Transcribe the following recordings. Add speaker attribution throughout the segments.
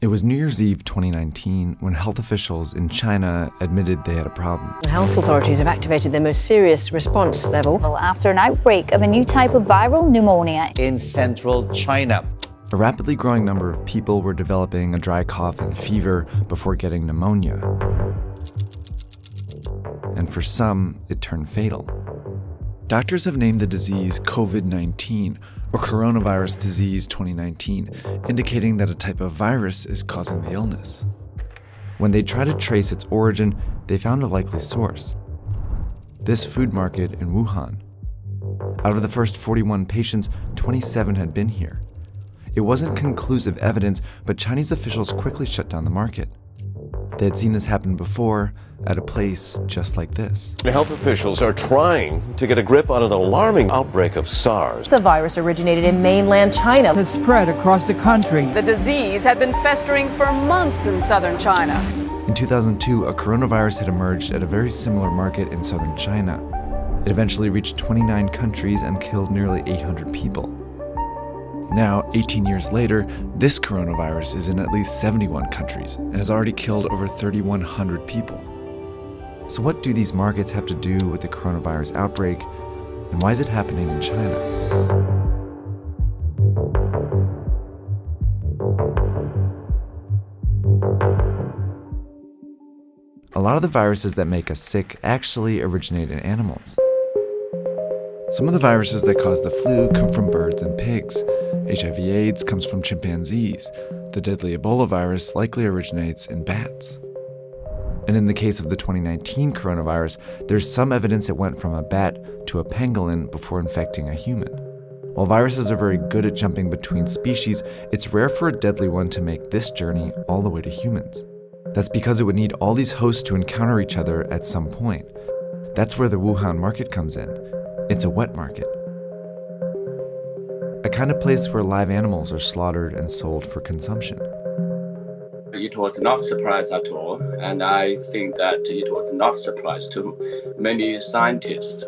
Speaker 1: It was New Year's Eve 2019 when health officials in China admitted they had a problem.
Speaker 2: Health authorities have activated their most serious response level
Speaker 3: after an outbreak of a new type of viral pneumonia
Speaker 4: in central China.
Speaker 1: A rapidly growing number of people were developing a dry cough and fever before getting pneumonia. And for some, it turned fatal. Doctors have named the disease COVID-19, or coronavirus disease 2019, indicating that a type of virus is causing the illness. When they tried to trace its origin, they found a likely source: this food market in Wuhan. Out of the first 41 patients, 27 had been here. It wasn't conclusive evidence, but Chinese officials quickly shut down the market. They had seen this happen before at a place just like this.
Speaker 5: Health officials are trying to get a grip on an alarming outbreak of SARS.
Speaker 6: The virus originated in mainland China.
Speaker 7: Has spread across the country.
Speaker 8: The disease had been festering for months in southern China.
Speaker 1: In 2002, a coronavirus had emerged at a very similar market in southern China. It eventually reached 29 countries and killed nearly 800 people. Now, 18 years later, this coronavirus is in at least 71 countries and has already killed over 3,100 people. So what do these markets have to do with the coronavirus outbreak, and why is it happening in China? A lot of the viruses that make us sick actually originate in animals. Some of the viruses that cause the flu come from birds and pigs. HIV/AIDS comes from chimpanzees. The deadly Ebola virus likely originates in bats. And in the case of the 2019 coronavirus, there's some evidence it went from a bat to a pangolin before infecting a human. While viruses are very good at jumping between species, it's rare for a deadly one to make this journey all the way to humans. That's because it would need all these hosts to encounter each other at some point. That's where the Wuhan market comes in. It's a wet market. A kind of place where live animals are slaughtered and sold for consumption.
Speaker 9: It was not a surprise at all, and I think that it was not a surprise to many scientists.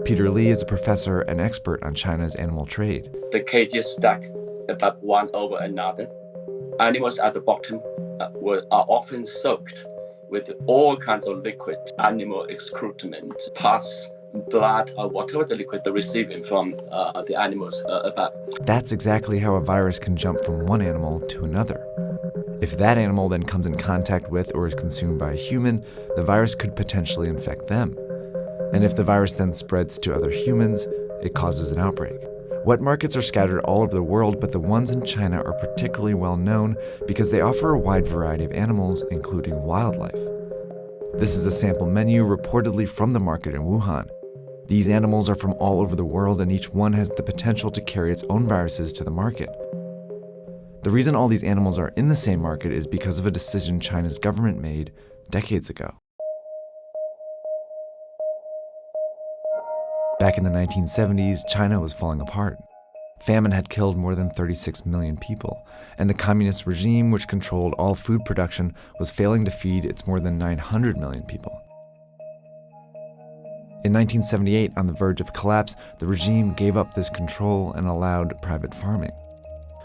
Speaker 1: Peter Lee is a professor and expert on China's animal trade.
Speaker 9: The cages stack above one over another. Animals at the bottom are often soaked with all kinds of liquid, animal excrement, pus, blood, or whatever the liquid they're receiving from the animals above.
Speaker 1: That's exactly how a virus can jump from one animal to another. If that animal then comes in contact with or is consumed by a human, the virus could potentially infect them. And if the virus then spreads to other humans, it causes an outbreak. Wet markets are scattered all over the world, but the ones in China are particularly well known because they offer a wide variety of animals, including wildlife. This is a sample menu reportedly from the market in Wuhan. These animals are from all over the world, and each one has the potential to carry its own viruses to the market. The reason all these animals are in the same market is because of a decision China's government made decades ago. Back in the 1970s, China was falling apart. Famine had killed more than 36 million people, and the communist regime, which controlled all food production, was failing to feed its more than 900 million people. In 1978, on the verge of collapse, the regime gave up this control and allowed private farming.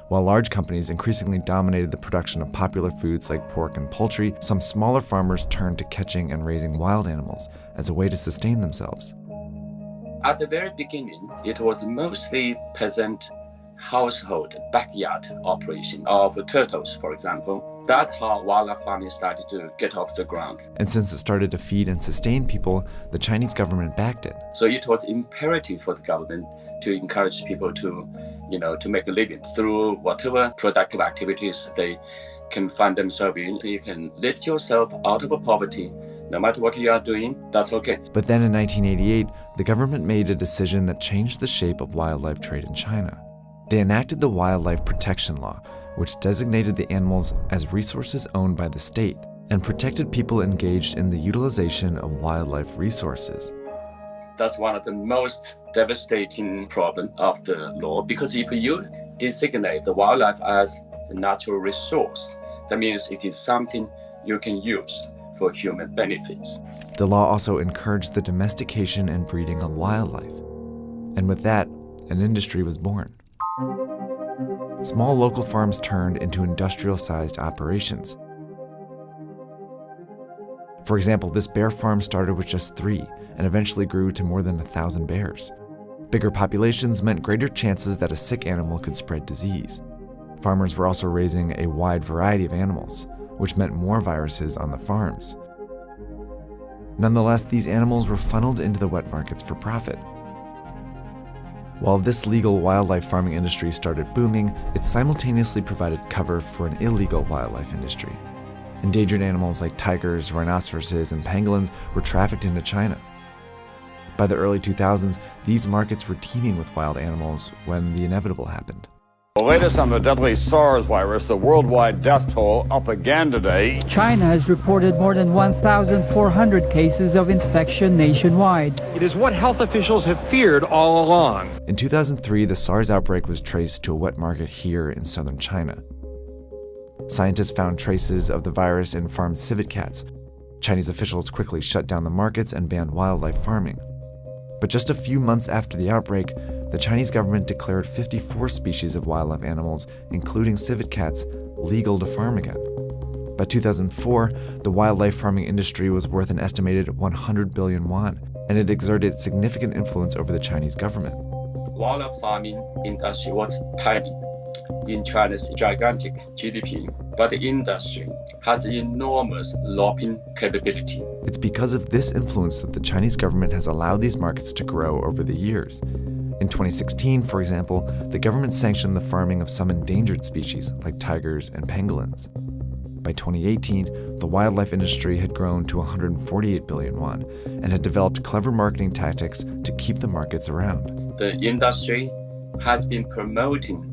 Speaker 1: While large companies increasingly dominated the production of popular foods like pork and poultry, some smaller farmers turned to catching and raising wild animals as a way to sustain themselves.
Speaker 9: At the very beginning, it was mostly peasant household backyard operation of turtles, for example. That's how wildlife farming started to get off the ground.
Speaker 1: And since it started to feed and sustain people, the Chinese government backed it.
Speaker 9: So it was imperative for the government to encourage people to make a living through whatever productive activities they can find themselves in. You can lift yourself out of poverty. No matter what you are doing, that's okay.
Speaker 1: But then in 1988, the government made a decision that changed the shape of wildlife trade in China. They enacted the Wildlife Protection Law, which designated the animals as resources owned by the state and protected people engaged in the utilization of wildlife resources.
Speaker 9: That's one of the most devastating problems of the law, because if you designate the wildlife as a natural resource, that means it is something you can use for human benefits.
Speaker 1: The law also encouraged the domestication and breeding of wildlife. And with that, an industry was born. small local farms turned into industrial-sized operations. For example, this bear farm started with just 3 and eventually grew to more than 1,000 bears. Bigger populations meant greater chances that a sick animal could spread disease. Farmers were also raising a wide variety of animals, which meant more viruses on the farms. Nonetheless, these animals were funneled into the wet markets for profit. While this legal wildlife farming industry started booming, it simultaneously provided cover for an illegal wildlife industry. Endangered animals like tigers, rhinoceroses, and pangolins were trafficked into China. By the early 2000s, these markets were teeming with wild animals when the inevitable happened.
Speaker 10: The latest on the deadly SARS virus, the worldwide death toll up again today.
Speaker 7: China has reported more than 1,400 cases of infection nationwide.
Speaker 11: It is what health officials have feared all along.
Speaker 1: In 2003, the SARS outbreak was traced to a wet market here in southern China. Scientists found traces of the virus in farmed civet cats. Chinese officials quickly shut down the markets and banned wildlife farming. But just a few months after the outbreak, the Chinese government declared 54 species of wildlife animals, including civet cats, legal to farm again. By 2004, the wildlife farming industry was worth an estimated 100 billion yuan, and it exerted significant influence over the Chinese government.
Speaker 9: Wildlife farming industry was tiny in China's gigantic GDP, but the industry has enormous lobbying capability.
Speaker 1: It's because of this influence that the Chinese government has allowed these markets to grow over the years. In 2016, for example, the government sanctioned the farming of some endangered species like tigers and pangolins. By 2018, the wildlife industry had grown to 148 billion yuan and had developed clever marketing tactics to keep the markets around.
Speaker 9: The industry has been promoting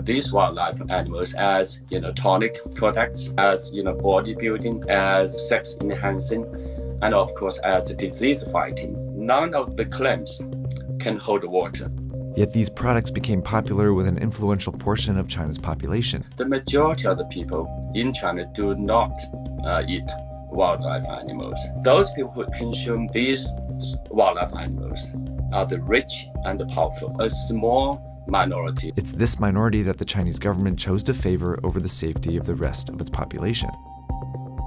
Speaker 9: these wildlife animals as, tonic products, as, bodybuilding, as sex enhancing, and of course as disease fighting. None of the claims can hold water.
Speaker 1: Yet these products became popular with an influential portion of China's population.
Speaker 9: The majority of the people in China do not eat wildlife animals. Those people who consume these wildlife animals are the rich and the powerful, a small minority.
Speaker 1: It's this minority that the Chinese government chose to favor over the safety of the rest of its population.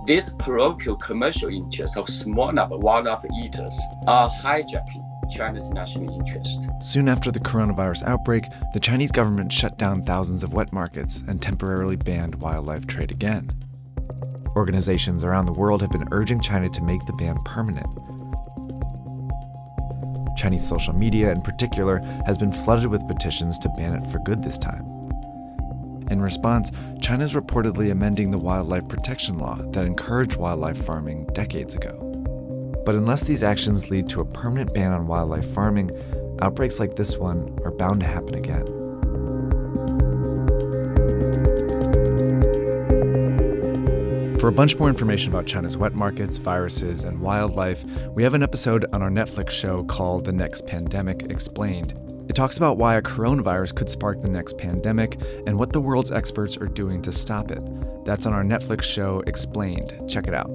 Speaker 9: These parochial commercial interests of small number of wildlife eaters are hijacking China's national interest.
Speaker 1: Soon after the coronavirus outbreak, the Chinese government shut down thousands of wet markets and temporarily banned wildlife trade again. Organizations around the world have been urging China to make the ban permanent. Chinese social media, in particular, has been flooded with petitions to ban it for good this time. In response, China is reportedly amending the wildlife protection law that encouraged wildlife farming decades ago. But unless these actions lead to a permanent ban on wildlife farming, outbreaks like this one are bound to happen again. For a bunch more information about China's wet markets, viruses, and wildlife, we have an episode on our Netflix show called The Next Pandemic Explained. It talks about why a coronavirus could spark the next pandemic and what the world's experts are doing to stop it. That's on our Netflix show Explained. Check it out.